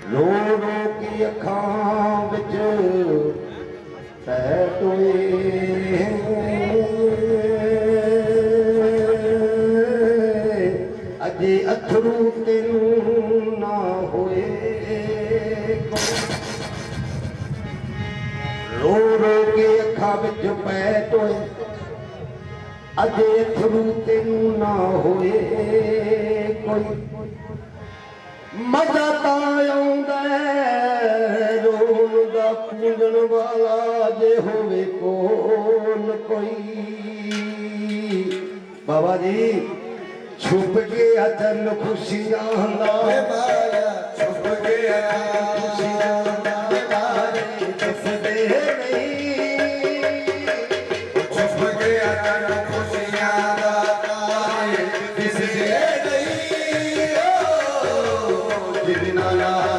ਰੋ ਰੋ ਕੇ ਅੱਖਾਂ ਵਿੱਚ ਪੈ ਟੋਏ ਅਜੇ ਅਥਰੂ ਤੈਨੂੰ ਨਾ ਹੋਏ ਰੋ ਰੋ ਕੇ ਅੱਖਾਂ ਵਿੱਚ ਪੈ ਟੋਏ ਅਜੇ ਅਥਰੂ ਤੈਨੂੰ ਨਾ ਹੋਏ ਕੋਈ ਮਜ਼ਾ ਤਾਂ ਆਉਂਦਾ ਰੋਣ ਦਾ ਪੂੰਝਣ ਵਾਲਾ ਜੇ ਹੋਵੇ ਕੋਲ ਕੋਈ ਬਾਬਾ ਜੀ ਛੁਪ ਗਿਆ ਤਨ ਖੁਸ਼ੀਆਂ ਦਾ ਛੁਪ ਗਿਆ ਖੁਸ਼ੀਆਂ ਦਾ ਬਾਰੇ ਦੱਸਦੇ ਨਹੀਂ ਛੁਪ ਗਿਆ ਤਨ ਖੁਸ਼ੀਆਂ ਦਾ ਤਾਰੇ ਦਿਸਦੇ ਨਹੀਂ ਜਿਨ੍ਹਾਂ ਨਾਲ